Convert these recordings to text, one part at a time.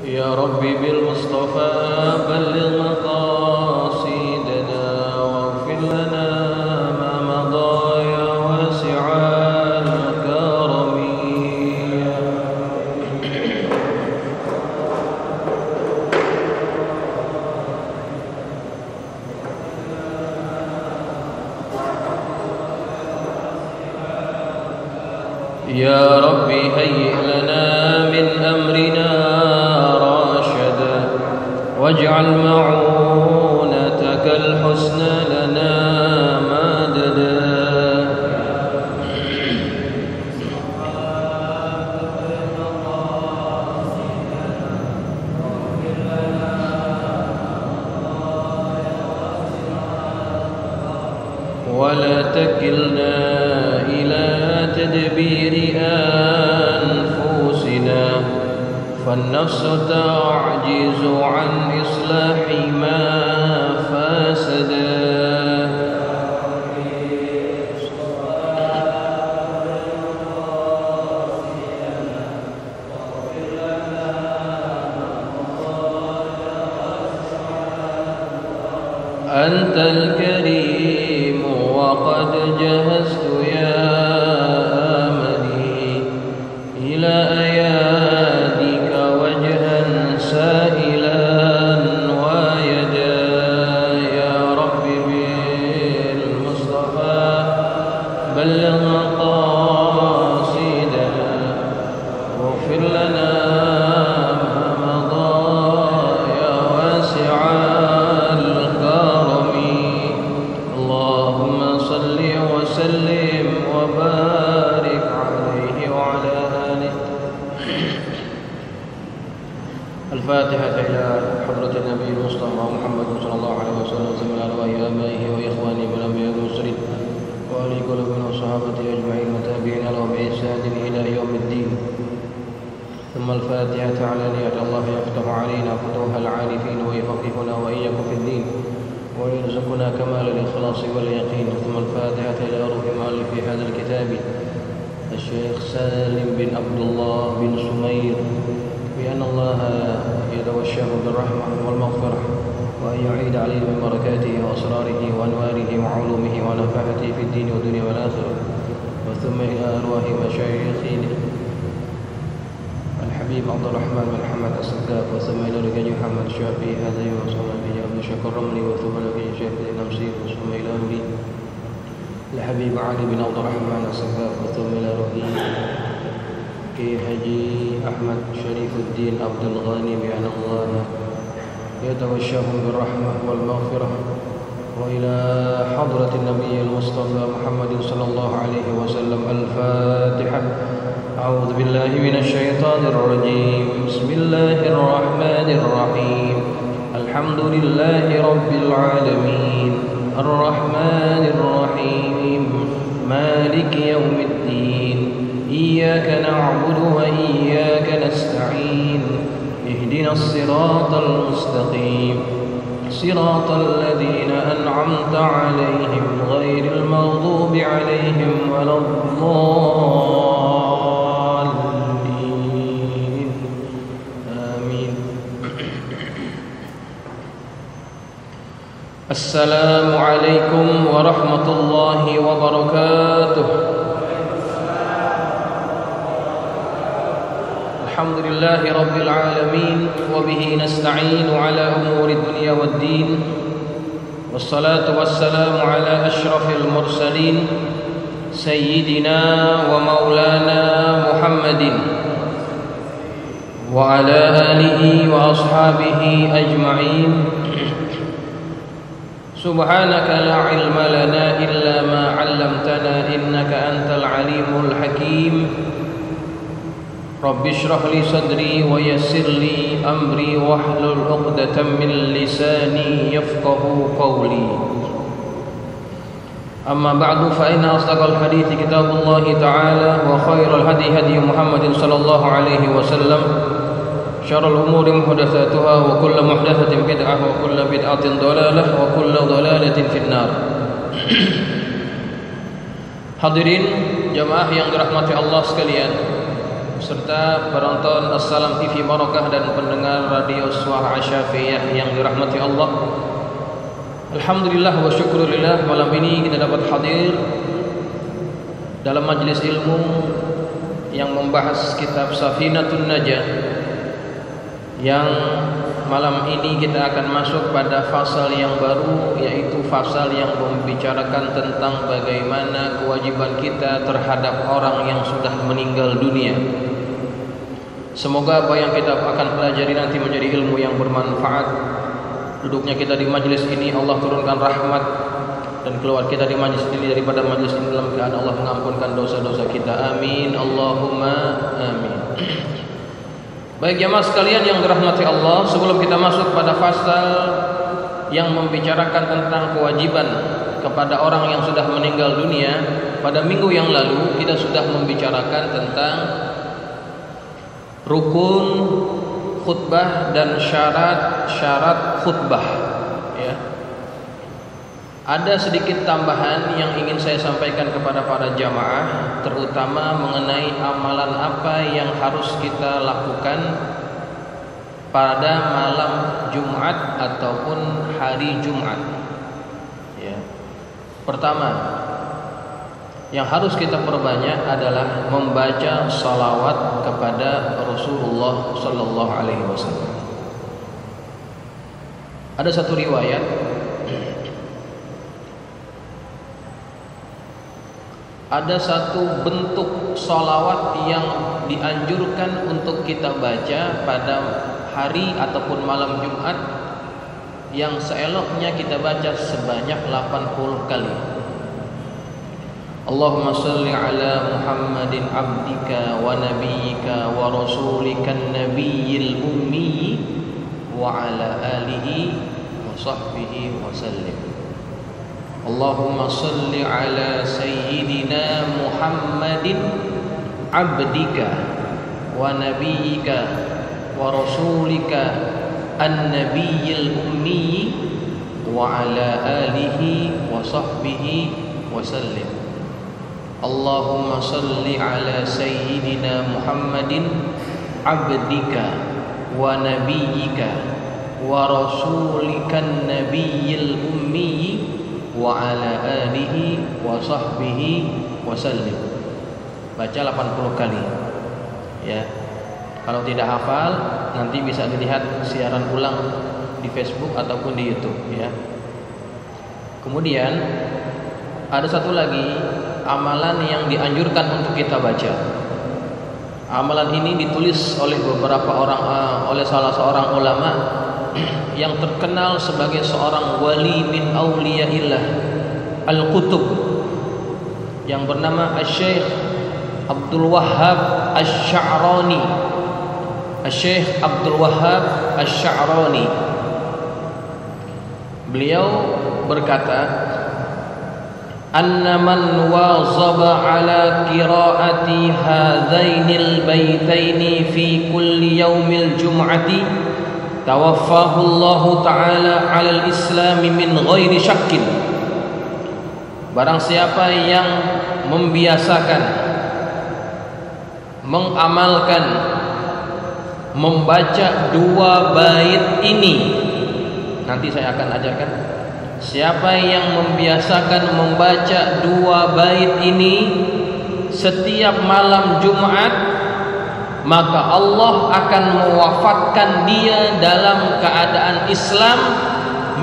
يا ربي بالمصطفى بلغ مقاصدنا واغفر لنا ما مضى يا واسع الكرم. يا ربي هيئ لنا من أمرنا راشدا واجعل معونتك الحسنى لنا مددا. ولا تكلنا إلى تدبير أنفسنا فالنفس تعجز عن إصلاح ما فسدا. أنت الكريم وقد جهزت يا أملي إلى أيادك وجها سائلا ويدا. يا رب بالمصطفى بلغ مقاصدنا واغفر لنا ما مضى يا واسع الكرم. اللهم صل وسلم وبارك عليه وعلى آله. الفاتحة إلى حضرة النبي المصطفى محمد صلى الله عليه وسلم على أرواح آبائه وإخوانه من الأنبياء والمرسلين وآله كلهم وصحابته أجمعين وتابعين لهم بإحسان إلى يوم الدين. ثم الفاتحة على نية الله يفتح علينا فتوح العارفين ويفقهنا وإياكم في الدين ويرزقنا كمال الإخلاص واليقين. ثم الفاتحة إلى روح مؤلف هذا الكتاب الشيخ سالم بن عبد الله بن سمير بأن الله يتوشاه بالرحمة والمغفرة وأن يعيد عليه من بركاته وأسراره وأنواره وعلومه ونفعته في الدين والدنيا والآخرة. وثم إلى أرواح مشايخنا الحبيب عبد الرحمن بن محمد الصداق. وثم إلى رجال محمد الشافعي هذا وصلى به عبد الشكر الرملي. وثم إلى شيخ النمسي. وثم إلى أمري الحبيب علي بن عبد الرحمن الصداق. وثم إلى روحي كي حجي أحمد شريف الدين عبد الغني بأن الله يتوشاهم بالرحمة والمغفرة. وإلى حضرة النبي المصطفى محمد صلى الله عليه وسلم. الفاتحة. أعوذ بالله من الشيطان الرجيم. بسم الله الرحمن الرحيم. الحمد لله رب العالمين الرحمن الرحيم مالك يوم الدين إياك نعبد وإياك نستعين اهدنا الصراط المستقيم صراط الذين أنعمت عليهم غير المغضوب عليهم ولا الضالين آمين. السلام عليكم ورحمة الله وبركاته. الحمد لله رب العالمين وبه نستعين على أمور الدنيا والدين. والصلاة والسلام على أشرف المرسلين سيدنا ومولانا محمد وعلى آله وأصحابه أجمعين. سبحانك لا علم لنا إلا ما علمتنا إنك أنت العليم الحكيم. رب اشرح لي صدري ويسر لي أمري واحلل عقدة من لساني يفقه قولي. أما بعد فإن أصدق الحديث كتاب الله تعالى وخير الهدي هدي محمد صلى الله عليه وسلم. شر الأمور محدثاتها وكل محدثة بدعة وكل بدعة ضلالة وكل ضلالة في النار. Hadirin jamaah yang dirahmati Allah sekalian, serta penonton Assalam TV Barakah dan pendengar radio Suara Asy-Syafi'iyah yang dirahmati Allah. Alhamdulillah wa syukurillah, malam ini kita dapat hadir dalam majlis ilmu yang membahas kitab Safinatun Najah, yang malam ini kita akan masuk pada fasal yang baru, yaitu fasal yang membicarakan tentang bagaimana kewajiban kita terhadap orang yang sudah meninggal dunia. Semoga apa yang kita akan pelajari nanti menjadi ilmu yang bermanfaat. Duduknya kita di majlis ini Allah turunkan rahmat, dan keluar kita di majlis ini daripada majlis ini dalam keadaan Allah mengampunkan dosa-dosa kita. Amin, Allahumma amin. Baik jamaah sekalian yang dirahmati Allah, sebelum kita masuk pada fasal yang membicarakan tentang kewajiban kepada orang yang sudah meninggal dunia, pada minggu yang lalu kita sudah membicarakan tentang rukun khutbah dan syarat-syarat khutbah, ya. Ada sedikit tambahan yang ingin saya sampaikan kepada para jamaah, terutama mengenai amalan apa yang harus kita lakukan pada malam Jumat ataupun hari Jumat, ya. Pertama, yang harus kita perbanyak adalah membaca salawat kepada Rasulullah Sallallahu Alaihi Wasallam. Ada satu riwayat, ada satu bentuk salawat yang dianjurkan untuk kita baca pada hari ataupun malam Jumat, yang seeloknya kita baca sebanyak 80 kali. Allahumma salli ala Muhammadin abdika wa nabiyyika wa rasulikan nabiyyil ummi wa ala alihi wa sahbihi wa sallim. Allahumma salli ala sayyidina Muhammadin abdika wa nabiyyika wa rasulika an-nabiyyil ummi wa ala alihi wa sahbihi wa sallim. Allahumma salli ala sayyidina Muhammadin abdika wa nabiyyika wa rasulikan nabiyyil ummi wa ala alihi wa sahbihi wa sallim. Baca 80 kali, ya. Kalau tidak hafal, nanti bisa dilihat siaran ulang di Facebook ataupun di YouTube, ya. Kemudian ada satu lagi amalan yang dianjurkan untuk kita baca. Amalan ini ditulis oleh oleh salah seorang ulama yang terkenal sebagai seorang wali min auliyaillah al-qutub, yang bernama Asy-Syaikh Abdul Wahhab Asy-Sya'rani. Asy-Syaikh Abdul Wahhab Asy-Sya'rani, beliau berkata, anna man wazaba ala qiraati hadzainil baitaini fi kulli yaumil jum'ati tawaffahu Allah taala 'alal islam min ghairi syakkin. Barang siapa yang membiasakan, mengamalkan, membaca dua bait ini, nanti saya akan ajarkan. Siapa yang membiasakan membaca dua bait ini setiap malam Jumat, maka Allah akan mewafatkan dia dalam keadaan Islam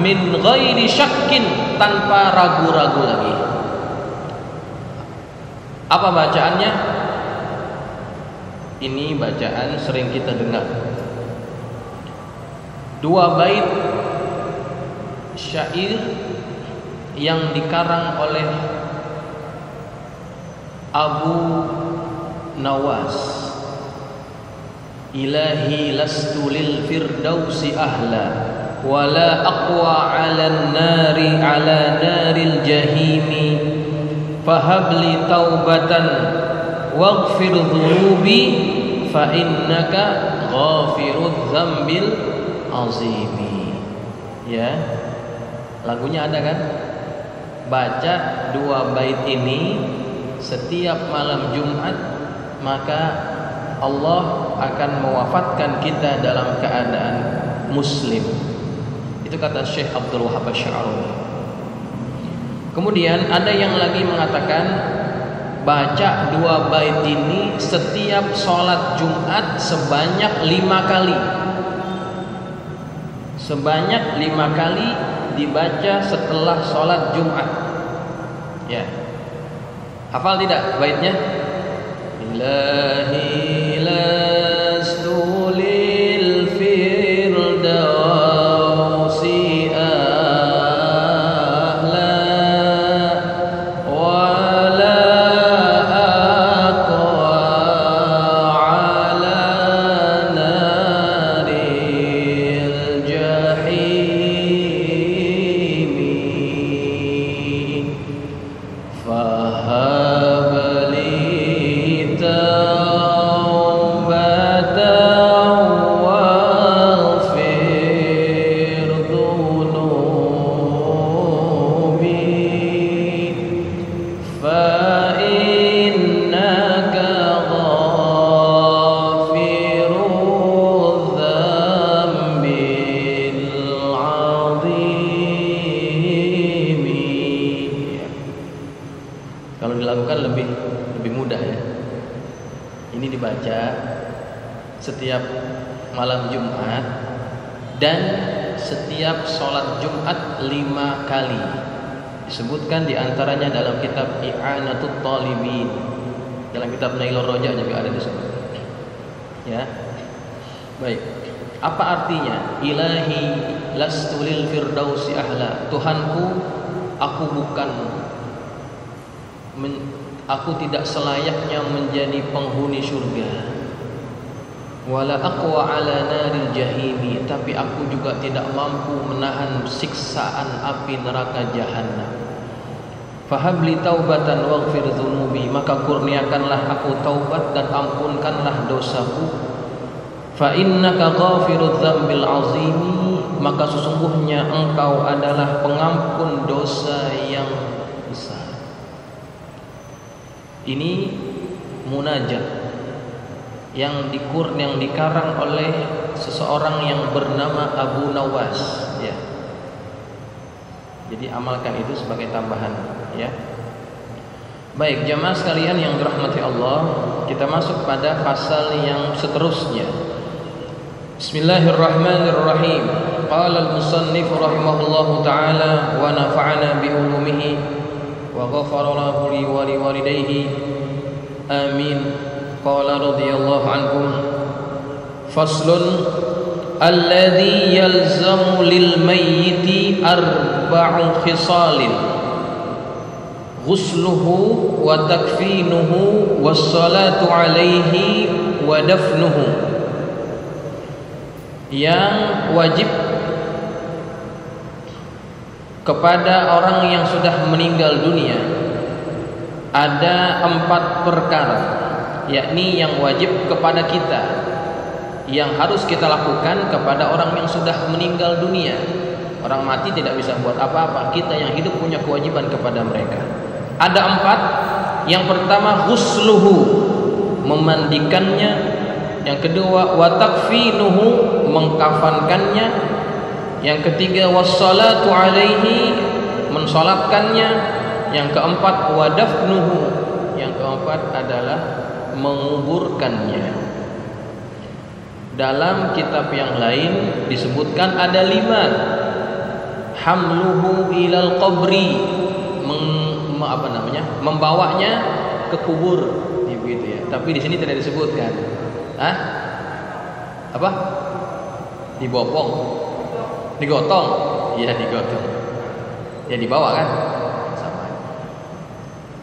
min ghairi syakkin, tanpa ragu-ragu lagi. Apa bacaannya? Ini bacaan sering kita dengar. Dua bait syair yang dikarang oleh Abu Nawas. Ilahi lastu lil firdausi ahla wala aqwa 'alan nari 'ala naril jahimi fahabli taubatan waghfir dhunubi fa innaka ghafirudz dzambil azimi. Ya, lagunya ada kan? Baca dua bait ini setiap malam Jumat, maka Allah akan mewafatkan kita dalam keadaan muslim. Itu kata Syekh Abdul Wahab Asy-Sya'rani. Kemudian ada yang lagi mengatakan baca 2 bait ini setiap sholat Jumat sebanyak 5 kali. Sebanyak 5 kali dibaca setelah sholat Jumat. Ya. Hafal tidak baitnya? Ilahi lastu lil firdausi ahla wa la aqwa ala naril jahimi fahab li taubatan waghfir dhunubi fa innaka ghafirudz dzambil azimi. Kalau dilakukan lebih mudah ya. Ini dibaca setiap malam Jumat dan setiap sholat Jumat 5 kali. Disebutkan diantaranya dalam kitab I'anatut Talibin, dalam kitab Nailur Roja juga ada disebut. Ya, baik. Apa artinya? Ilahi lastu lil firdausi ahla. Tuhanku, aku tidak selayaknya menjadi penghuni surga. Wala aqwa ala naril jahimi, tapi aku juga tidak mampu menahan siksaan api neraka jahanam. Fahabli taubatan waghfir dzunubi, maka kurniakanlah aku taubat dan ampunkanlah dosaku. Fa innaka ghafirudz dzambil azimi, maka sesungguhnya engkau adalah pengampun dosa yang besar. Ini munajat yang dikarang oleh seseorang yang bernama Abu Nawas, ya. Jadi amalkan itu sebagai tambahan, ya. Baik, jamaah sekalian yang dirahmati Allah, kita masuk pada pasal yang seterusnya. Bismillahirrahmanirrahim. Qala al-musannif rahimahullahu taala wa nafa'ana bi ulumihi wa ghafara lahu li wa li walidayhi. Amin. Qala radhiyallahu anhum. Faslun alladhi yalzamu lil mayyiti arba'u khisalin ghusluhu wa takfinuhu wassalatu alaihi wa dafnuhu. Yang wajib kepada orang yang sudah meninggal dunia ada 4 perkara, yakni yang wajib kepada kita, yang harus kita lakukan kepada orang yang sudah meninggal dunia. Orang mati tidak bisa buat apa-apa, kita yang hidup punya kewajiban kepada mereka. Ada 4. Yang pertama ghusluhu, memandikannya. Yang kedua wa takfinuhu, mengkafankannya. Yang ketiga wassalatu alaihi, mensolatkannya. Yang keempat wa dafnuhu, yang keempat adalah menguburkannya. Dalam kitab yang lain disebutkan ada 5. Hamluhu ilal qabri, membawanya ke kubur, begitu ya. Tapi di sini tidak disebutkan. Apa? Dibopong, digotong, iya digotong. Ya dibawa kan? Sama.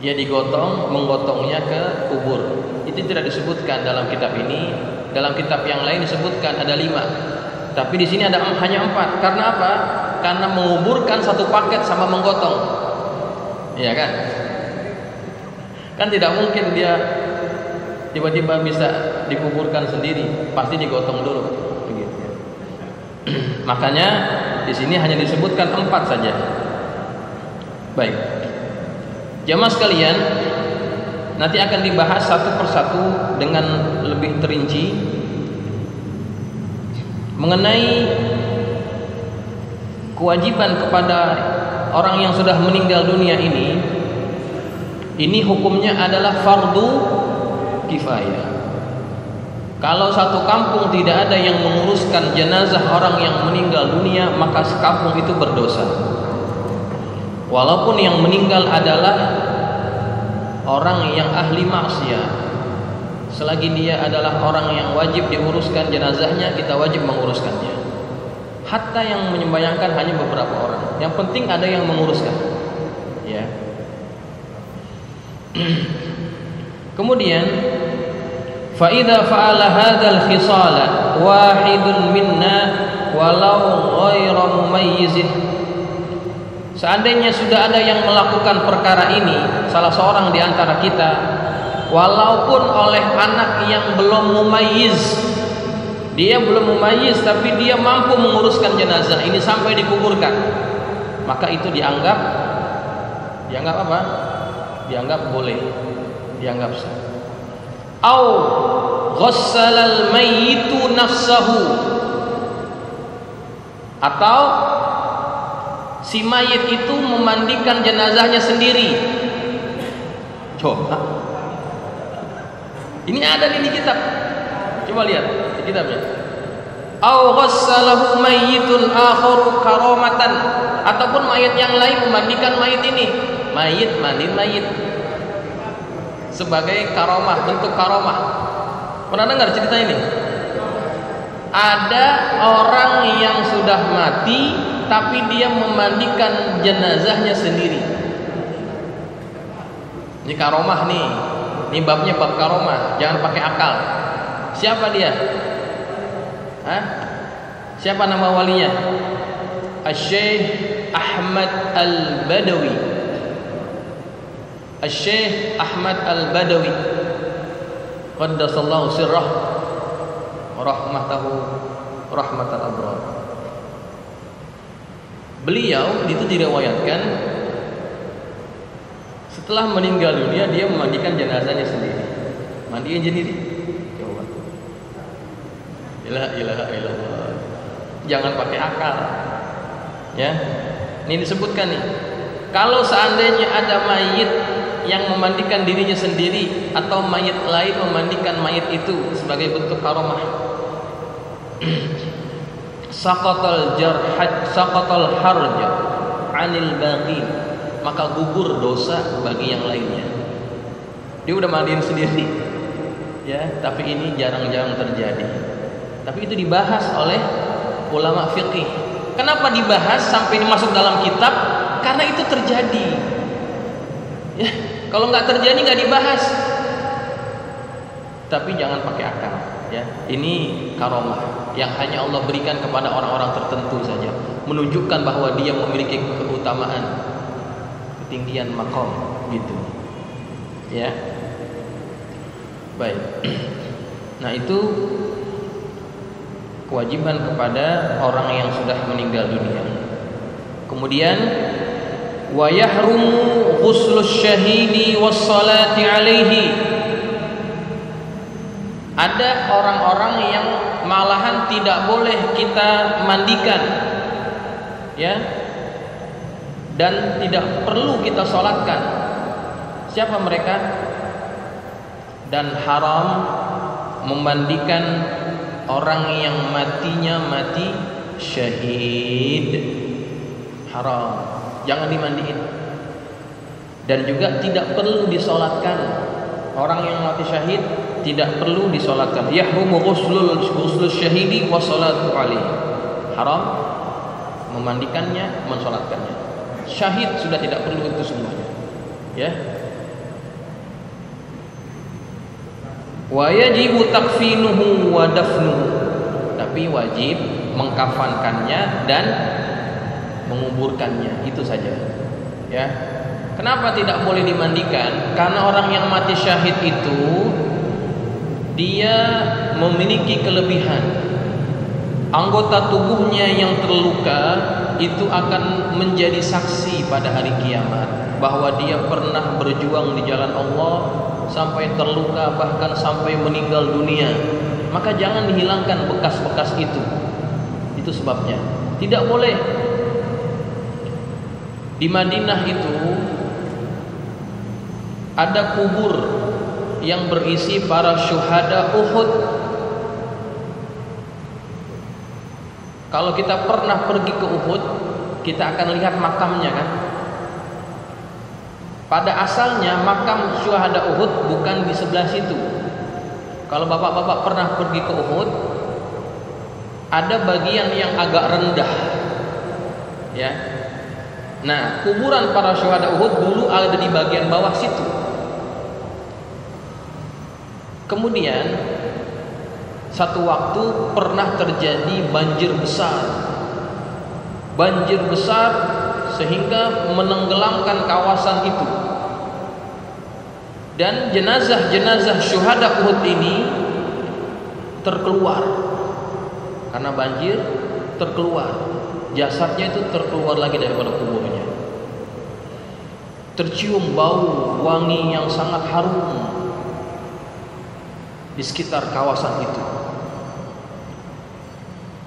Ya digotong, menggotongnya ke kubur. Itu tidak disebutkan dalam kitab ini. Dalam kitab yang lain disebutkan ada 5. Tapi di sini ada hanya 4. Karena apa? Karena menguburkan satu paket sama menggotong. Iya kan? Kan tidak mungkin dia tiba-tiba bisa dikuburkan sendiri, pasti digotong dulu, begitu. Makanya di sini hanya disebutkan 4 saja. Baik, jamaah sekalian, nanti akan dibahas satu persatu dengan lebih terinci mengenai kewajiban kepada orang yang sudah meninggal dunia ini. Ini hukumnya adalah fardu kifayah. Kalau satu kampung tidak ada yang menguruskan jenazah orang yang meninggal dunia, maka sekampung itu berdosa. Walaupun yang meninggal adalah orang yang ahli maksiat, selagi dia adalah orang yang wajib diuruskan jenazahnya, kita wajib menguruskannya. Hatta yang menyembayangkan hanya beberapa orang, yang penting ada yang menguruskan, ya. Kemudian fa idza fa'ala hadzal khisala wahidun minna walau ghairu mumayyizin. Seandainya sudah ada yang melakukan perkara ini, salah seorang di antara kita, walaupun oleh anak yang belum mumayyiz, dia belum mumayyiz tapi dia mampu menguruskan jenazah ini sampai dikuburkan, maka itu dianggap apa? Dianggap boleh, dianggap sah. Au ghassalal mayyitu nafsahu, atau si mayit itu memandikan jenazahnya sendiri. Coba, ini ada di kitab, coba lihat di kitabnya. Au ghassalahu mayyitun akharu karamatan, ataupun mayit yang lain memandikan mayit ini. Mayit mandi mayit sebagai karomah, bentuk karomah. Pernah dengar cerita ini? Ada orang yang sudah mati tapi dia memandikan jenazahnya sendiri. Ini karomah nih. Ini babnya bab karomah, jangan pakai akal. Siapa dia? Hah? Siapa nama walinya? Asy-Syaikh Ahmad Al-Badawi. Asy-Syaikh Ahmad Al-Badawi qaddasallahu sirrah wa rahmatahu rahmatal abrar. Beliau itu diriwayatkan setelah meninggal dunia dia memandikan jenazahnya sendiri. Mandiin sendiri. Coba. La ilaha illallah. Jangan pakai akal. Ya. Ini disebutkan nih. Kalau seandainya ada mayit yang memandikan dirinya sendiri atau mayit lain memandikan mayit itu sebagai bentuk karomah, saqatal harj 'anil baqi, maka gugur dosa bagi yang lainnya. Dia udah mandiin sendiri, ya, tapi ini jarang-jarang terjadi. Tapi itu dibahas oleh ulama fikih. Kenapa dibahas sampai ini masuk dalam kitab? Karena itu terjadi. Ya, kalau nggak terjadi nggak dibahas. Tapi jangan pakai akal, ya. Ini karomah yang hanya Allah berikan kepada orang-orang tertentu saja, menunjukkan bahwa dia memiliki keutamaan, ketinggian maqam, gitu. Ya. Baik. Nah, itu kewajiban kepada orang yang sudah meninggal dunia. Kemudian wa yahrumu ghuslus syahidi was salati alaihi. Ada orang-orang yang malahan tidak boleh kita mandikan, ya, dan tidak perlu kita sholatkan. Siapa mereka? Dan haram memandikan orang yang matinya mati syahid. Haram, jangan dimandiin. Dan juga tidak perlu disolatkan. Orang yang mati syahid tidak perlu disolatkan. Yahrumu ghuslul syahidi wa salatu alaihi. Haram memandikannya, mensolatkannya. Syahid sudah tidak perlu itu semuanya, ya. Wa yajibu takfinuhu wa dafnuhu, tapi wajib mengkafankannya dan menguburkannya, itu saja, ya. Kenapa tidak boleh dimandikan? Karena orang yang mati syahid itu dia memiliki kelebihan. Anggota tubuhnya yang terluka itu akan menjadi saksi pada hari kiamat bahwa dia pernah berjuang di jalan Allah sampai terluka, bahkan sampai meninggal dunia, maka jangan dihilangkan bekas-bekas itu. Itu sebabnya tidak boleh. Di Madinah itu ada kubur yang berisi para syuhada Uhud. Kalau kita pernah pergi ke Uhud, kita akan lihat makamnya kan. Pada asalnya makam syuhada Uhud bukan di sebelah situ. Kalau bapak-bapak pernah pergi ke Uhud, ada bagian yang agak rendah, ya. Nah, kuburan para syuhada Uhud dulu ada di bagian bawah situ. Kemudian satu waktu pernah terjadi banjir besar. Banjir besar sehingga menenggelamkan kawasan itu. Dan jenazah-jenazah syuhada Uhud ini terkeluar. Karena banjir terkeluar. Jasadnya itu terkeluar lagi daripada kuburnya. Tercium bau wangi yang sangat harum di sekitar kawasan itu.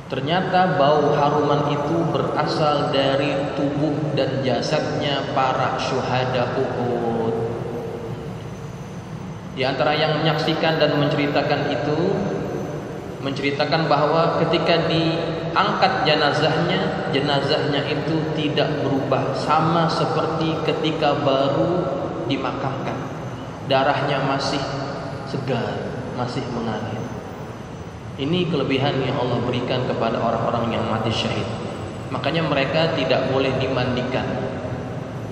Ternyata bau haruman itu berasal dari tubuh dan jasadnya para syuhada Uhud. Di antara yang menyaksikan dan menceritakan itu, menceritakan bahwa ketika diangkat jenazahnya itu tidak berubah, sama seperti ketika baru dimakamkan. Darahnya masih segar, masih mengalir. Ini kelebihan yang Allah berikan kepada orang-orang yang mati syahid. Makanya mereka tidak boleh dimandikan,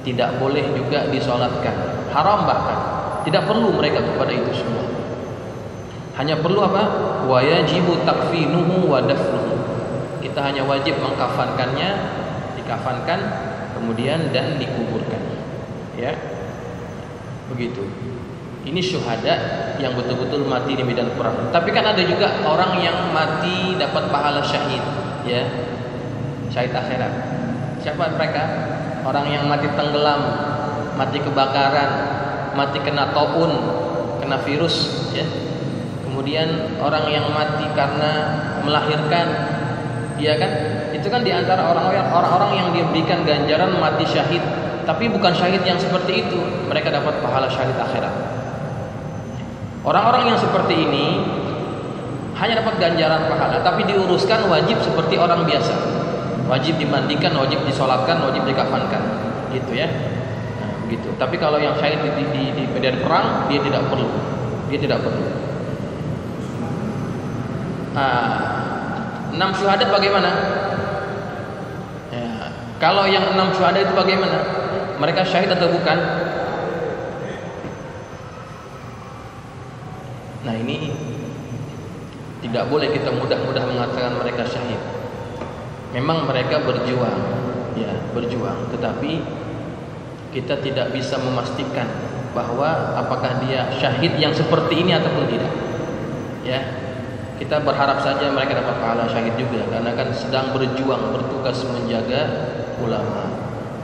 tidak boleh juga disolatkan, haram bahkan. Tidak perlu mereka kepada itu semua. Hanya perlu apa? Wa yajibu takfinuhu wa dafnuhu. Kita hanya wajib mengkafankannya, dikafankan, kemudian dan dikuburkan. Ya, begitu. Ini syuhada yang betul-betul mati di medan perang. Tapi kan ada juga orang yang mati dapat pahala syahid, ya, syahid akhirat. Siapa mereka? Orang yang mati tenggelam, mati kebakaran, mati kena taun, kena virus, ya. Kemudian orang yang mati karena melahirkan, ya kan? Itu kan diantara orang-orang yang diberikan ganjaran mati syahid. Tapi bukan syahid yang seperti itu, mereka dapat pahala syahid akhirat. Orang-orang yang seperti ini hanya dapat ganjaran pahala, tapi diuruskan wajib seperti orang biasa. Wajib dimandikan, wajib disolatkan, wajib dikafankan, gitu ya. Nah, begitu. Tapi kalau yang syahid di medan perang, dia tidak perlu. Dia tidak perlu. 6 syuhada bagaimana? Ya, kalau yang 6 syuhada itu bagaimana? Mereka syahid atau bukan? Nah, ini tidak boleh kita mudah-mudah mengatakan mereka syahid. Memang mereka berjuang, ya, berjuang, tetapi kita tidak bisa memastikan bahwa apakah dia syahid yang seperti ini ataupun tidak. Ya, kita berharap saja mereka dapat pahala syahid juga, karena kan sedang berjuang, bertugas menjaga ulama.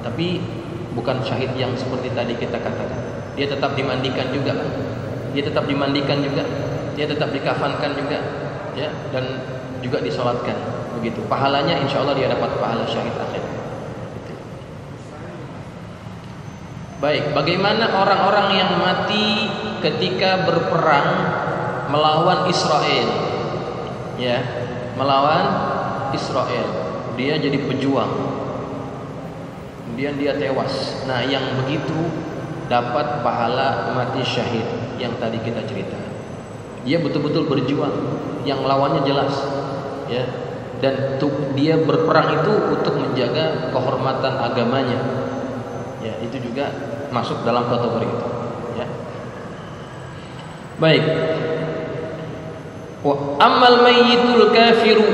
Tapi bukan syahid yang seperti tadi kita katakan. Dia tetap dimandikan juga, dia tetap dimandikan juga, dia tetap dikafankan juga, ya, dan juga disolatkan. Begitu. Pahalanya insya Allah dia dapat pahala syahid akhir. Baik, bagaimana orang-orang yang mati ketika berperang melawan Israel? Ya, melawan Israel. Dia jadi pejuang. Kemudian dia tewas. Nah, yang begitu dapat pahala mati syahid yang tadi kita cerita. Dia betul-betul berjuang, yang lawannya jelas, ya. Dan dia berperang itu untuk menjaga kehormatan agamanya. Ya, itu juga masuk dalam kategori itu, ya. Baik. Wa ammal mayyitul kafiru,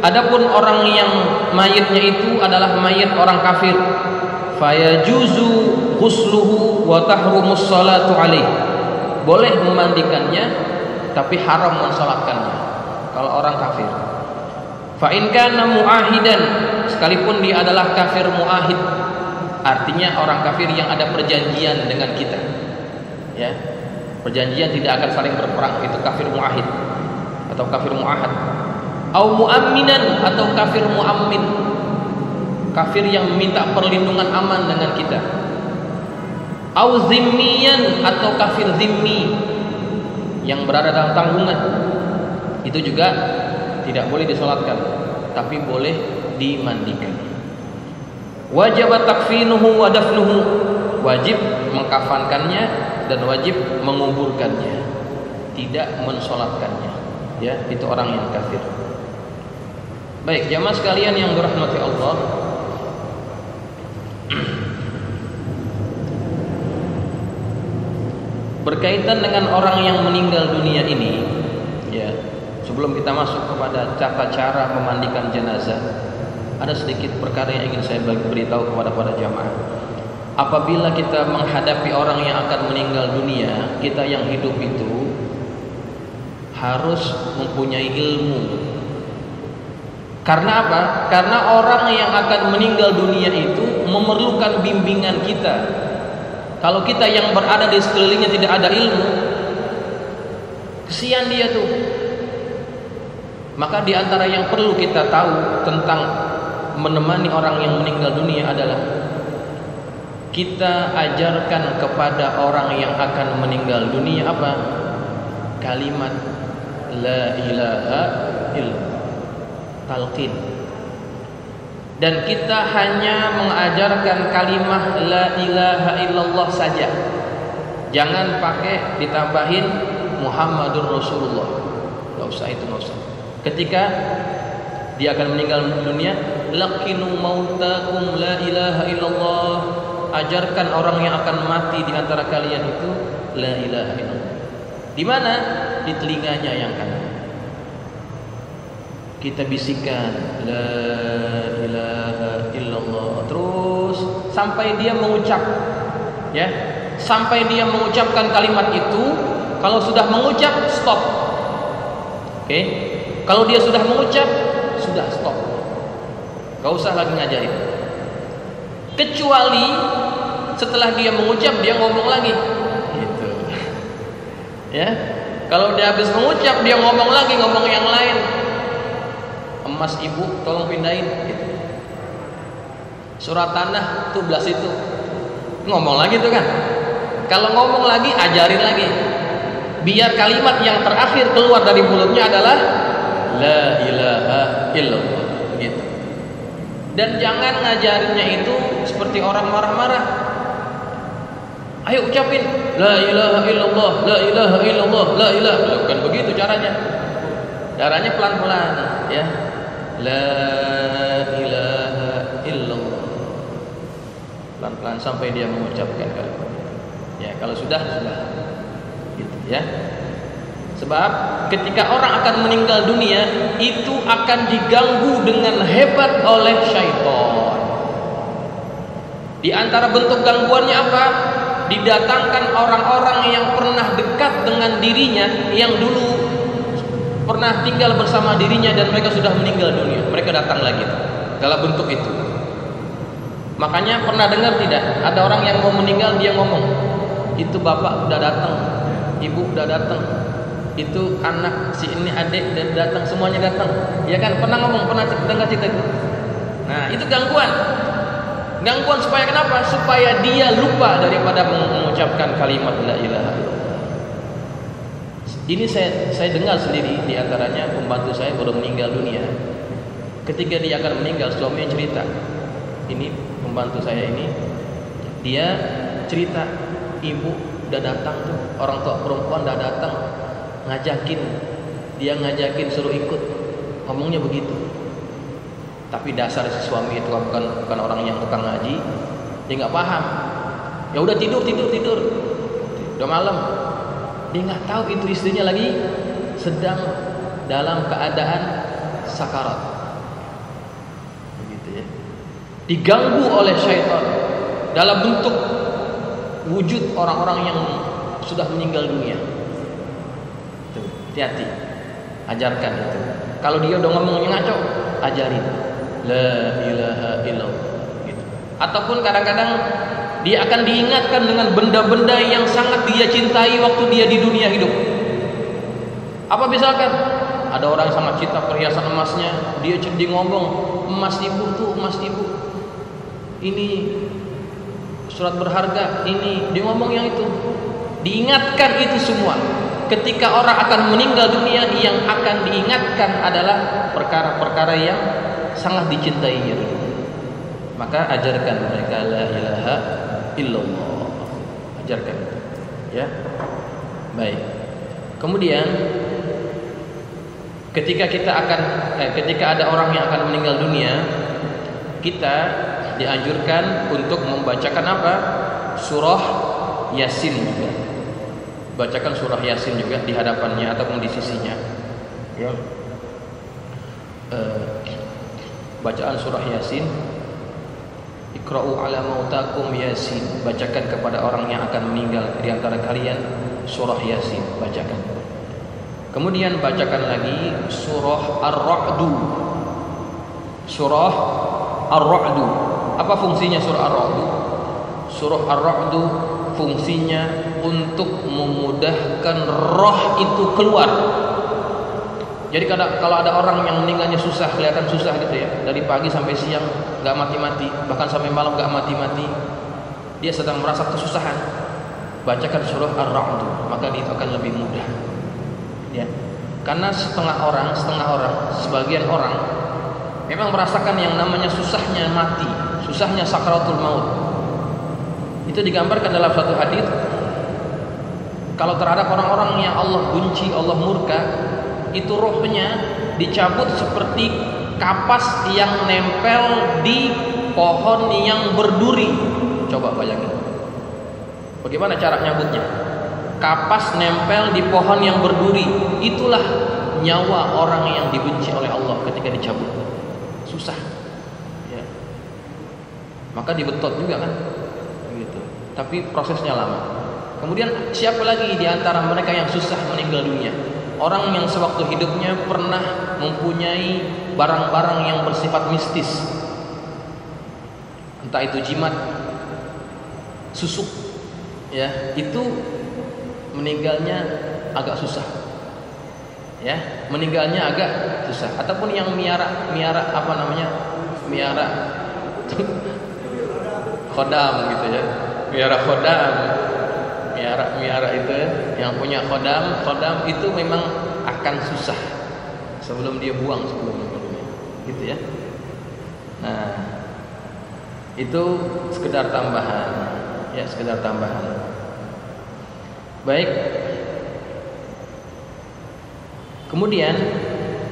adapun orang yang mayitnya itu adalah mayit orang kafir, fayajuzu ghusluhu wa tahrumus salatu alaihi. Boleh memandikannya, tapi haram mensalatkannya kalau orang kafir. Fa in kana muahidan, sekalipun dia adalah kafir muahid, artinya orang kafir yang ada perjanjian dengan kita, ya, perjanjian tidak akan saling berperang, itu kafir muahid atau kafir muahad. Au muamminan, atau kafir muammin, kafir yang meminta perlindungan aman dengan kita. Au zimmiyan, atau kafir zimmi yang berada dalam tanggungan, itu juga tidak boleh disolatkan, tapi boleh dimandikan. Wajib takfinuhu wa dafnuhu, wajib mengkafankannya dan wajib menguburkannya, tidak mensolatkannya. Ya, itu orang yang kafir. Baik, jamaah sekalian yang dirahmati Allah, berkaitan dengan orang yang meninggal dunia ini, ya, sebelum kita masuk kepada tata cara memandikan jenazah, ada sedikit perkara yang ingin saya beritahu kepada para jamaah. Apabila kita menghadapi orang yang akan meninggal dunia, kita yang hidup itu harus mempunyai ilmu. Karena apa? Karena orang yang akan meninggal dunia itu memerlukan bimbingan kita. Kalau kita yang berada di sekelilingnya tidak ada ilmu, kesian dia tuh. Maka di antara yang perlu kita tahu tentang menemani orang yang meninggal dunia adalah kita ajarkan kepada orang yang akan meninggal dunia apa? Kalimat la ilaha illallah, talqin. Dan kita hanya mengajarkan kalimat la ilaha illallah saja. Jangan pakai ditambahin Muhammadur Rasulullah. Enggak usah, itu enggak usah. Ketika dia akan meninggal dunia, laqinu mautakum la ilaha illallah. Ajarkan orang yang akan mati di antara kalian itu la ilaha illallah. Di mana? Di telinganya yang kanan. Kita bisikan la ilaha illallah terus sampai dia mengucap, ya, sampai dia mengucapkan kalimat itu. Kalau sudah mengucap, stop. Oke, kalau dia sudah mengucap, sudah stop, gak usah lagi ngajarin. Kecuali setelah dia mengucap, dia ngomong lagi, gitu. Ya, kalau dia habis mengucap, dia ngomong lagi, ngomong yang lain. Emas ibu, tolong pindahin, gitu. Surat tanah tuh belas itu, ngomong lagi tuh kan. Kalau ngomong lagi, ajarin lagi. Biar kalimat yang terakhir keluar dari mulutnya adalah la ilaha illallah, gitu. Dan jangan ngajarinnya itu seperti orang marah-marah. Ayo ucapin la ilaha illallah, la ilaha illallah, la ilaha. Bukan begitu caranya. Caranya pelan-pelan, ya. La ilaha illallah. Pelan-pelan sampai dia mengucapkan kalimat. Ya, kalau sudah. Gitu, ya. Sebab ketika orang akan meninggal dunia, itu akan diganggu dengan hebat oleh syaitan. Di antara bentuk gangguannya apa? Didatangkan orang-orang yang pernah dekat dengan dirinya, yang dulu pernah tinggal bersama dirinya dan mereka sudah meninggal dunia. Mereka datang lagi dalam bentuk itu. Makanya pernah dengar tidak? Ada orang yang mau meninggal, dia ngomong, itu bapak udah datang, ibu udah datang, itu anak si ini adik dan datang, semuanya datang, ya kan? Pernah ngomong, pernah dengar cerita itu. Nah, itu gangguan supaya kenapa? Supaya dia lupa daripada mengucapkan kalimat la ilaha illallah. Ini saya dengar sendiri, di antaranya pembantu saya baru meninggal dunia. Ketika dia akan meninggal, suaminya cerita, ini pembantu saya ini, dia cerita, ibu udah datang tuh, orang tua perempuan udah datang, ngajakin suruh ikut, ngomongnya begitu. Tapi dasar si suami itu bukan orang yang tukang ngaji, dia nggak paham. Ya udah tidur, udah malam, dia nggak tahu itu istrinya lagi sedang dalam keadaan sakarat, begitu ya. Diganggu oleh syaitan dalam bentuk wujud orang-orang yang sudah meninggal dunia. Hati-hati, ajarkan itu. Kalau dia udah ngomongnya ngaco, ajarin la ilaha illallah, gitu. Ataupun kadang-kadang dia akan diingatkan dengan benda-benda yang sangat dia cintai waktu dia di dunia hidup. Apa misalkan? Ada orang yang sangat cinta perhiasan emasnya, dia ngomong, emas ibu tuh, emas ibu. Ini surat berharga, ini dia ngomong yang itu. Diingatkan itu semua. Ketika orang akan meninggal dunia, yang akan diingatkan adalah perkara-perkara yang sangat dicintainya. Maka ajarkan mereka la ilaha illallah. Ajarkan, ya. Baik. Kemudian ketika ada orang yang akan meninggal dunia, kita dianjurkan untuk membacakan apa? Surah Yasin juga. Bacakan surah Yasin juga di hadapannya ataupun di sisinya. Ya. Bacaan surah Yasin. Iqra'u ala mautakum Yasin. Bacakan kepada orang yang akan meninggal di antara kalian surah Yasin, bacakan. Kemudian bacakan lagi surah Ar-Ra'du. Surah Ar-Ra'du. Apa fungsinya surah Ar-Ra'du? Surah Ar-Ra'du fungsinya untuk memudahkan roh itu keluar. Jadi kalau ada orang yang meninggalnya susah, kelihatan susah gitu ya, dari pagi sampai siang nggak mati-mati, bahkan sampai malam nggak mati-mati, dia sedang merasa kesusahan, bacakan surah Ar-Ra'du, maka itu akan lebih mudah. Ya, karena sebagian orang memang merasakan yang namanya susahnya mati, susahnya sakaratul maut. Itu digambarkan dalam satu hadis. Kalau terhadap orang-orang yang Allah benci, Allah murka, itu rohnya dicabut seperti kapas yang nempel di pohon yang berduri. Coba bayangin, bagaimana cara nyabutnya? Kapas nempel di pohon yang berduri. Itulah nyawa orang yang dibenci oleh Allah ketika dicabut. Susah, ya. Maka dibetot juga kan, gitu. Tapi prosesnya lama. Kemudian siapa lagi di antara mereka yang susah meninggal dunia? Orang yang sewaktu hidupnya pernah mempunyai barang-barang yang bersifat mistis, entah itu jimat, susuk, ya, itu meninggalnya agak susah, ya, meninggalnya agak susah. Ataupun yang miara apa namanya, miara khodam gitu ya, miara khodam. Miara itu yang punya khodam itu memang akan susah sebelum dia buang sebelumnya, gitu ya. Nah, itu sekedar tambahan, ya, sekedar tambahan. Baik. Kemudian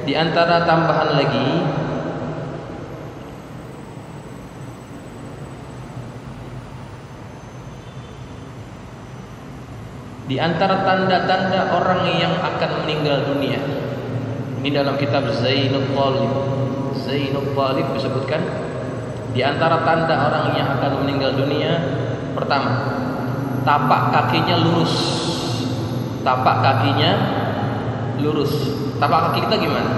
di antara tambahan lagi, di antara tanda-tanda orang yang akan meninggal dunia, ini dalam kitab Zainul Talib disebutkan, di antara tanda orang yang akan meninggal dunia, pertama, tapak kakinya lurus. Tapak kakinya lurus. Tapak kaki kita gimana?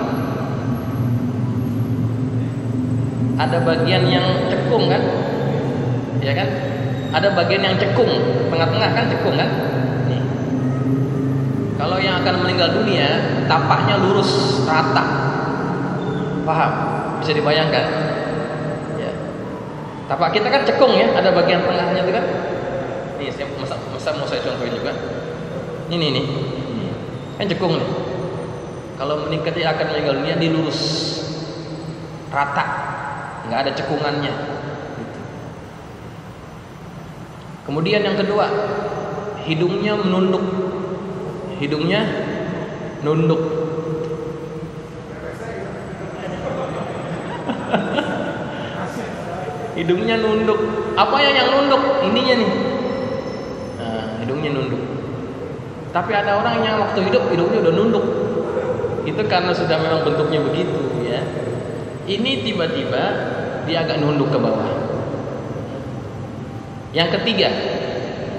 Ada bagian yang cekung kan? Ya kan? Ada bagian yang cekung, tengah-tengah kan cekung kan? Kalau yang akan meninggal dunia, tapaknya lurus, rata. Paham? Bisa dibayangkan? Ya. Tapak kita kan cekung ya, ada bagian tengahnya itu kan? Nih, masa mau saya contohin juga. Ini. Kan cekung nih. Kalau dia akan meninggal dunia, dia lurus, rata, nggak ada cekungannya. Gitu. Kemudian yang kedua, hidungnya menunduk. Hidungnya nunduk. Hidungnya nunduk. Apa yang nunduk? Ininya nih. Nah, hidungnya nunduk. Tapi ada orang yang waktu hidup hidungnya udah nunduk. Itu karena sudah memang bentuknya begitu, ya. Ini tiba-tiba dia agak nunduk ke bawah. Yang ketiga,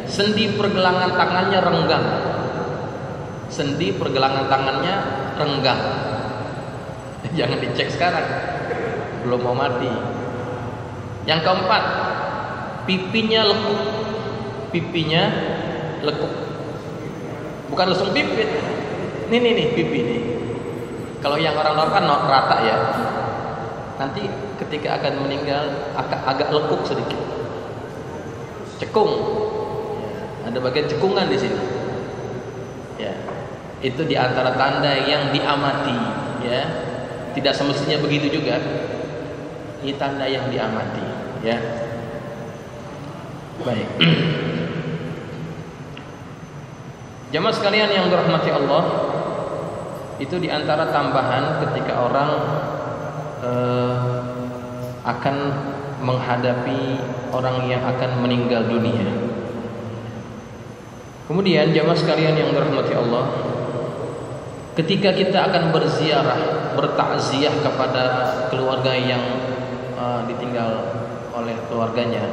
sendi pergelangan tangannya renggang. Sendi pergelangan tangannya renggang. Jangan dicek sekarang, belum mau mati. Yang keempat, pipinya lekuk. Pipinya lekuk. Bukan lesung pipit. Nih pipi nih. Kalau yang orang kan rata ya. Nanti ketika akan meninggal agak lekuk sedikit. Cekung. Ya, ada bagian cekungan di sini. Ya. Itu di antara tanda yang diamati, ya. Tidak semestinya begitu juga. Ini tanda yang diamati, ya. Baik. Jamaah sekalian yang dirahmati Allah, itu di antara tambahan ketika orang akan menghadapi orang yang akan meninggal dunia. Kemudian jamaah sekalian yang dirahmati Allah, ketika kita akan berziarah, bertakziah kepada keluarga yang ditinggal oleh keluarganya,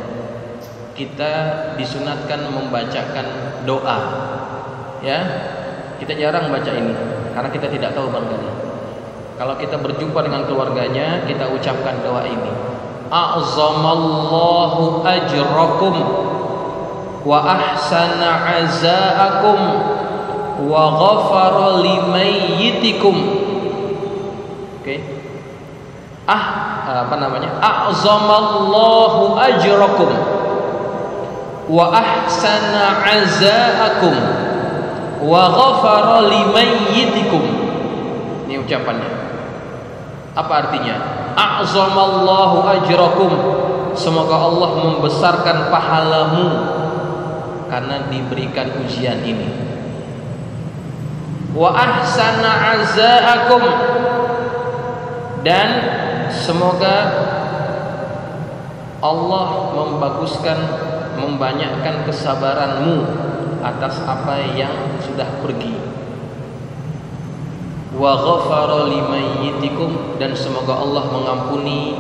kita disunatkan membacakan doa. Ya, kita jarang baca ini karena kita tidak tahu barangkali. Kalau kita berjumpa dengan keluarganya, kita ucapkan doa ini. A'zamallahu ajrakum wa ahsana azaakum wa ghafara limayyitikum. Oke. A'zamallahu ajrakum wa ahsana azaakum wa ghafara limayyitikum. Ini ucapannya. Apa artinya? A'zamallahu ajrakum, semoga Allah membesarkan pahalamu karena diberikan ujian ini. Wa ahsana azaakum, dan semoga Allah membaguskan, membanyakkan kesabaranmu atas apa yang sudah pergi. Wa ghafara limayyitikum, dan semoga Allah mengampuni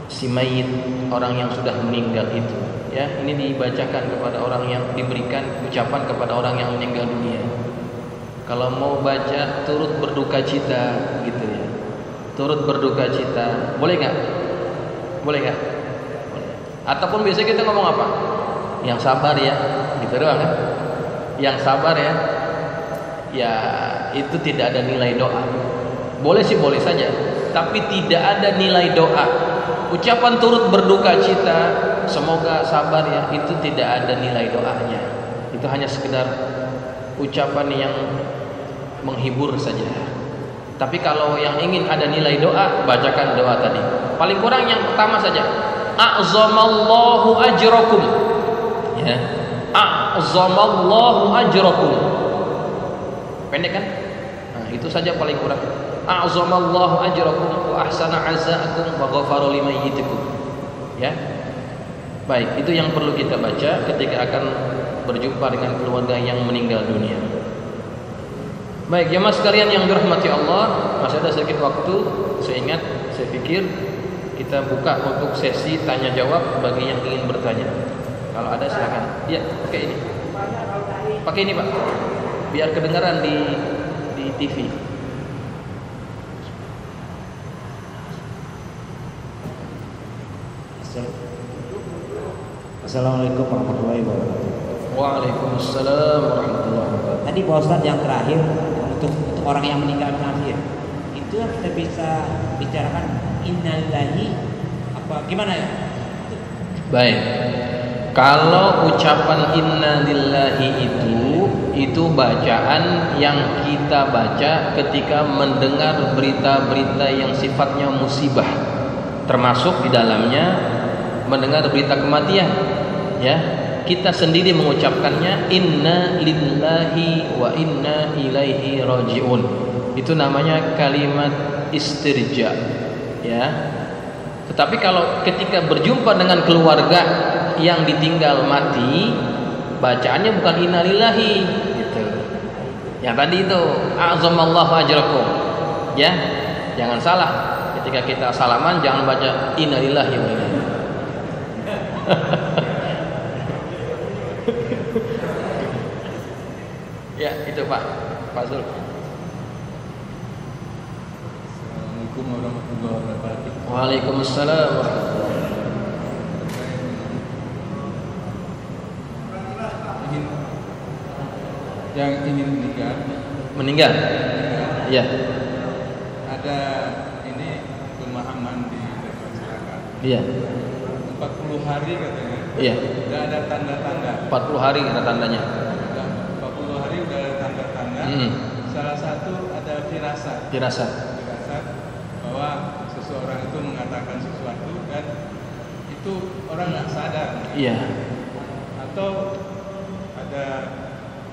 si mayit, orang yang sudah meninggal itu. Ya, ini dibacakan kepada orang yang diberikan ucapan kepada orang yang meninggal dunia. Kalau mau baca turut berduka cita gitu ya. Turut berduka cita. Boleh nggak? Boleh nggak? Ataupun biasanya kita ngomong apa? Yang sabar ya, gitu doang kan? Yang sabar ya. Ya, itu tidak ada nilai doa. Boleh sih, boleh saja, tapi tidak ada nilai doa. Ucapan turut berduka cita, semoga sabar ya, itu tidak ada nilai doanya. Itu hanya sekedar ucapan yang menghibur saja. Tapi kalau yang ingin ada nilai doa, bacakan doa tadi. Paling kurang yang pertama saja. A'zamallahu ajrakum. Ya. A'zamallahu ajrakum. Pendek kan? Nah, itu saja paling kurang. A'zamallahu ajrakum wa ahsana azaakum wa ghafara limayyitikum. Ya. Baik, itu yang perlu kita baca ketika akan berjumpa dengan keluarga yang meninggal dunia. Baik, jemaah sekalian yang dirahmati Allah, masih ada sedikit waktu. Saya ingat, saya pikir kita buka untuk sesi tanya jawab bagi yang ingin bertanya. Kalau ada silakan. Iya, pakai ini. Pakai ini, Pak. Biar kedengaran di TV. Assalamualaikum warahmatullahi wabarakatuh. Waalaikumsalam warahmatullahi wabarakatuh. Tadi Pak Ustadz yang terakhir untuk orang yang meninggal dunia, itu kita bisa bicarakan innalillahi apa gimana ya? Baik. Kalau ucapan innalillahi itu bacaan yang kita baca ketika mendengar berita-berita yang sifatnya musibah, termasuk di dalamnya mendengar berita kematian. Ya, kita sendiri mengucapkannya inna lillahi wa inna ilaihi rajiun. Itu namanya kalimat istirja. Ya. Tetapi kalau ketika berjumpa dengan keluarga yang ditinggal mati, bacaannya bukan innalillahi gitu. Yang tadi itu a'zamallahu ajrakum. Ya, jangan salah. Ketika kita salaman jangan baca innalillahi wa inna ilaihi. Ya, itu Pak Zul. Assalamualaikum warahmatullahi wabarakatuh. Waalaikumsalam warahmatullahi wabarakatuh. yang ingin meninggal. Iya. Ada ini pemahaman di masyarakat. Iya. 40 hari katanya. Iya. Udah ada tanda-tanda. 40 hari ada tandanya. 40 hari udah ada tanda-tanda. Salah satu ada firasat. Firasat Bahwa seseorang itu mengatakan sesuatu dan itu orang nggak sadar. Iya. Atau ada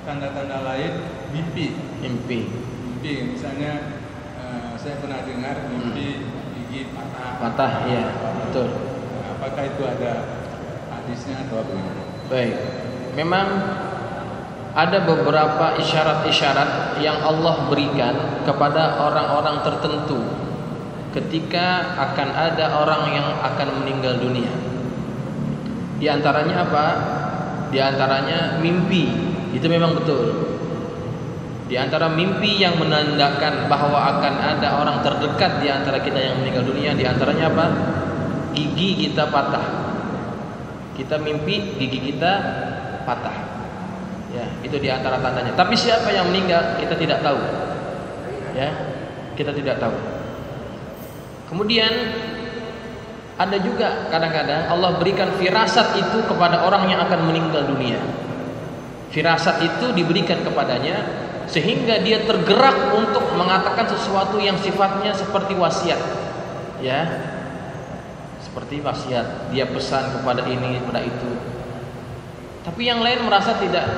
tanda-tanda lain mimpi. Misalnya saya pernah dengar mimpi gigi patah. Iya, betul. Apakah itu ada hadisnya atau apa? Baik. Memang ada beberapa isyarat-isyarat yang Allah berikan kepada orang-orang tertentu ketika akan ada orang yang akan meninggal dunia. Di antaranya apa? Di antaranya mimpi. Itu memang betul. Di antara mimpi yang menandakan bahwa akan ada orang terdekat di antara kita yang meninggal dunia, di antaranya apa? Gigi kita patah. Kita mimpi gigi kita patah. Ya, itu di antara tandanya. Tapi siapa yang meninggal kita tidak tahu. Ya, kita tidak tahu. Kemudian ada juga kadang-kadang Allah berikan firasat itu kepada orang yang akan meninggal dunia. Firasat itu diberikan kepadanya sehingga dia tergerak untuk mengatakan sesuatu yang sifatnya seperti wasiat. Ya. Seperti wasiat, dia pesan kepada ini, kepada itu. Tapi yang lain merasa tidak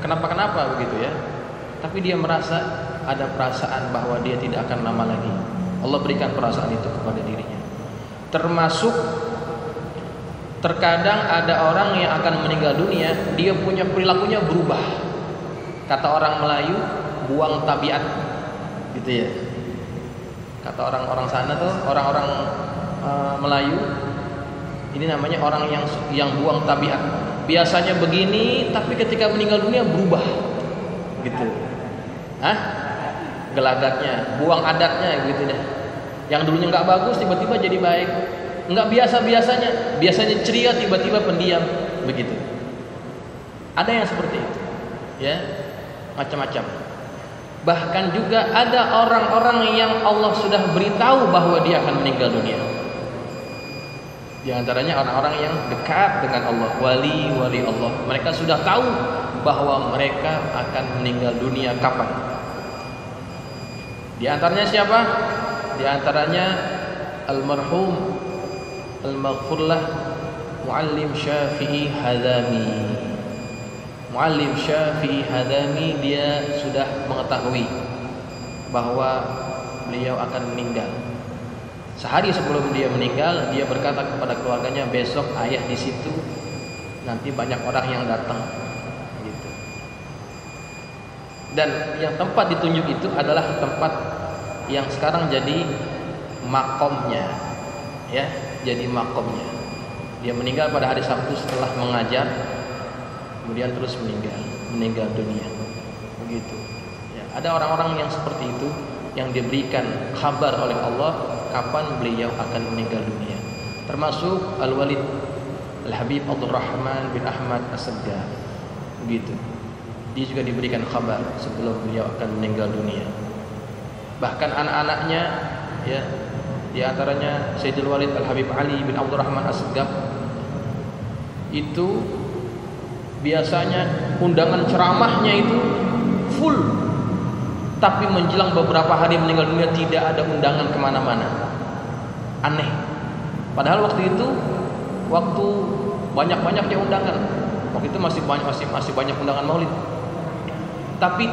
kenapa begitu ya. Tapi dia merasa ada perasaan bahwa dia tidak akan lama lagi. Allah berikan perasaan itu kepada dirinya. Termasuk terkadang ada orang yang akan meninggal dunia, dia punya perilakunya berubah. Kata orang Melayu, buang tabiat, gitu ya. Kata orang-orang sana tuh, orang-orang Melayu, ini namanya orang yang buang tabiat. Biasanya begini, tapi ketika meninggal dunia berubah, gitu. Gelagatnya, buang adatnya, gitu deh. Yang dulunya nggak bagus, tiba-tiba jadi baik. Enggak biasanya ceria, tiba-tiba pendiam, begitu. Ada yang seperti itu, ya, macam-macam. Bahkan juga ada orang-orang yang Allah sudah beritahu bahwa dia akan meninggal dunia. Di antaranya orang-orang yang dekat dengan Allah, wali-wali Allah. Mereka sudah tahu bahwa mereka akan meninggal dunia kapan. Di antaranya siapa? Di antaranya almarhum al-maghfurlah Muallim Syafi'i Hadami. Muallim Syafi'i Hadami, dia sudah mengetahui bahwa beliau akan meninggal. Sehari sebelum dia meninggal, dia berkata kepada keluarganya, besok ayah di situ, nanti banyak orang yang datang, gitu. Dan yang tempat ditunjuk itu adalah tempat yang sekarang jadi makomnya, ya, jadi makomnya. Dia meninggal pada hari Sabtu setelah mengajar, kemudian terus meninggal dunia, begitu. Ya, ada orang-orang yang seperti itu yang diberikan kabar oleh Allah kapan beliau akan meninggal dunia. Termasuk Al-Walid Al-Habib Abdul Rahman bin Ahmad As-Segaf, begitu. Dia juga diberikan kabar sebelum beliau akan meninggal dunia. Bahkan anak-anaknya, ya, di antaranya Sayyidul Walid Al-Habib Ali bin Abdul Rahman As-Segaf, itu biasanya undangan ceramahnya itu full, tapi menjelang beberapa hari meninggal dunia tidak ada undangan kemana-mana. Aneh. Padahal waktu itu banyak-banyaknya undangan. Waktu itu masih banyak undangan maulid. Tapi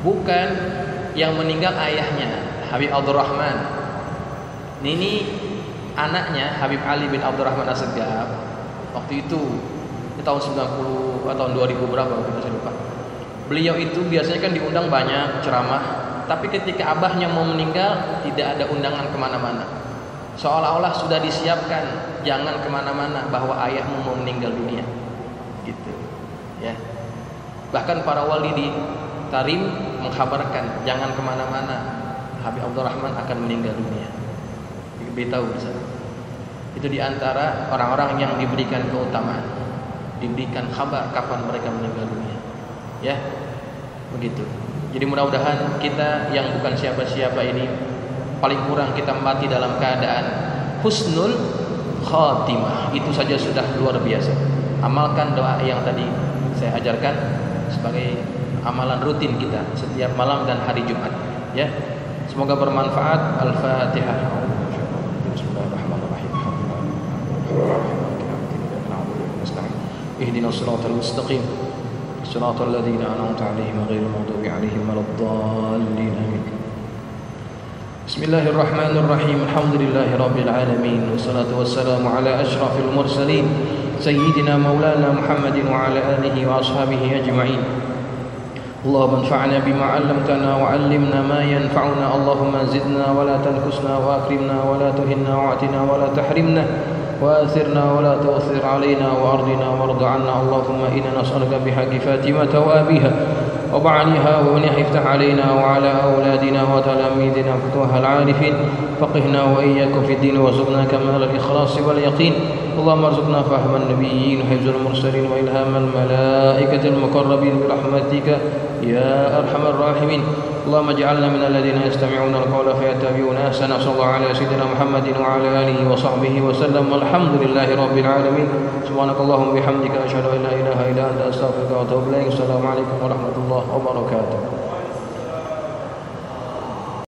bukan yang meninggal ayahnya, Habib Abdul Rahman. Ini anaknya Habib Ali bin Abdul Rahman As-Segaf. Waktu itu di tahun 90 atau tahun 2000 berapa waktu itu saya lupa. Beliau itu biasanya kan diundang banyak ceramah, tapi ketika abahnya mau meninggal tidak ada undangan kemana-mana. Seolah-olah sudah disiapkan, jangan kemana-mana, bahwa ayahmu mau meninggal dunia, gitu, ya. Bahkan para wali di Tarim mengkhabarkan jangan kemana-mana, Habib Abdul Rahman akan meninggal dunia. Diberitahu bersama. Itu diantara orang-orang yang diberikan keutamaan, diberikan kabar kapan mereka meninggal dunia. Ya, begitu. Jadi mudah-mudahan kita yang bukan siapa-siapa ini paling kurang kita mati dalam keadaan husnul khatimah. Itu saja sudah luar biasa. Amalkan doa yang tadi saya ajarkan sebagai amalan rutin kita setiap malam dan hari Jumat. Ya, semoga bermanfaat. Al-Fatihah. اهدنا الصراط المستقيم صراط الذين أنعمت عليهم غير المغضوب عليهم ولا الضالين آمين. بسم الله الرحمن الرحيم. الحمد لله رب العالمين والصلاة والسلام على أشرف المرسلين سيدنا مولانا محمد وعلى آله وأصحابه أجمعين. اللهم انفعنا بما علمتنا وعلمنا ما ينفعنا. اللهم زدنا ولا تنقصنا وأكرمنا ولا تهنا واعتنا ولا تحرمنا وآثرنا ولا تؤثر علينا وأرضنا وارض عنا. اللهم إنا نسألك بحق فاطمة وأبيها وبعلها ومنها افتح علينا وعلى أولادنا وتلاميذنا فتوح العارفين. فقهنا وإياكم في الدين وارزقنا كمال الإخلاص واليقين. اللهم ارزقنا فهم النبيين وحفظ المرسلين وإلهام الملائكة المقربين برحمتك يا أرحم الراحمين. اللهم اجعلنا من الذين يستمعون القول فيتبعون أحسنه. صلى الله على سيدنا محمد وعلى آله وصحبه وسلم والحمد لله رب العالمين. سبحانك اللهم وبحمدك أشهد أن لا إله إلا أنت أستغفرك وأتوب إليك. السلام عليكم ورحمة الله وبركاته.